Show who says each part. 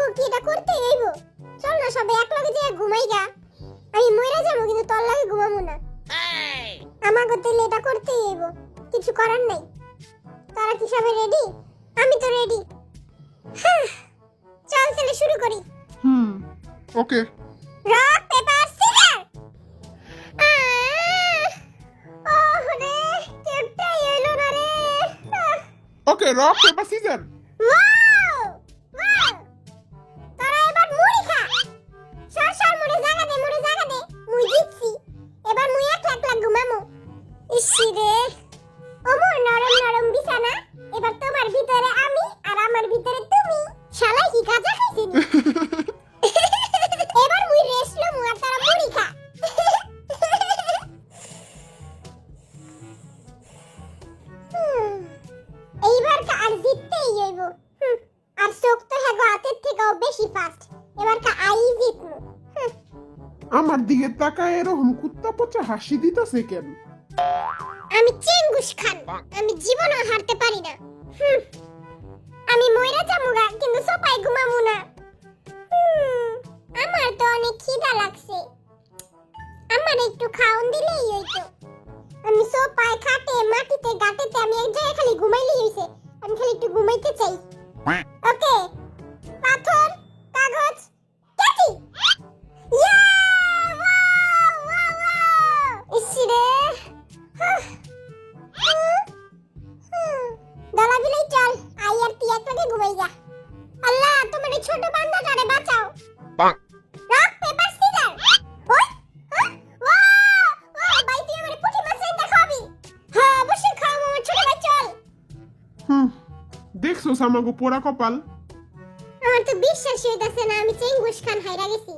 Speaker 1: আমাকে কি এটা করতে হইব? চল না সবাই এক লগে যেয়ে ঘুমাই গা। আমি মইরা যাবো কিন্তু তোর লাগে ঘুমাবো না। আমাকে তাহলে এটা করতেই হইব, কিছু করার নাই। তারা কি সবাই রেডি? আমি তো রেডি। চল তাহলে শুরু করি।
Speaker 2: ওকে।
Speaker 1: Rock paper scissors. ওহ রে, কেপটাই এলো না রে।
Speaker 2: Okay, rock paper scissors.
Speaker 1: Wow! Wow! তোরা এবার মুড়ি খা। সর মুড়ি জায়গা দে, মুড়ি জায়গা দে। মুই জিতছি। এবার মুই একলা ঘুমামু। ইসি রে। ওমর নরম নরম বিছানা। এবার তোমার ভিতরে আমি আর আমার ভিতরে তুমি। শালা কি কাজা খাইছিস? এবার মুই রেস্ট লমু আর তারা মুড়ি খা। এইবার আর জিততেই হইব। আর চোখ তো হ্যাগো হাতের থেকেও বেশি ফাস্ট। এবার আই জিতমু।
Speaker 2: আমার দিকে তাকায় এরকম কুত্তা পচা হাসি দিতেছে কেন?
Speaker 1: আমি চেঙ্গুস খান। আমি জীবনও হারতে পারি না। আমি মইরা যামুগা কিন্তু সোপায় ঘুমামু না। আমার তো অনেক খিদা লাগছে। আমার একটু খাওন দিলেই হইতো। আমি সোপায় খাটে মাটিতে গাটেতে আমি এক জায়গায় খালি ঘুমাইলেই হইছে। আমি খালি একটু ঘুমাইতে চাই। ওকে, পাথর কাগজ কাটি। ইয়া! ওয়াও! ওয়াও! ইসি রে। দলা বিলাই চল, আই আর তুই একলাগে ঘুমাই যা। আল্লাহ, তোমার এই ছোট বান্দাটারে বাঁচাও। Rock paper caesar. ওই ওয়াও! ওয়াও, ভাই তুই আমারে পুঁটি মাছ রাইন্দা খাবি? হ্যাঁ, অবশ্যই খাওয়াবো আমার ছোট ভাই, চল।
Speaker 2: দেখছোস আমাগো পোড়া কপাল?
Speaker 1: আমার তো বিশ্বাসই হইতাছে না আমি চেঙ্গুস খান হাইরা গেছি।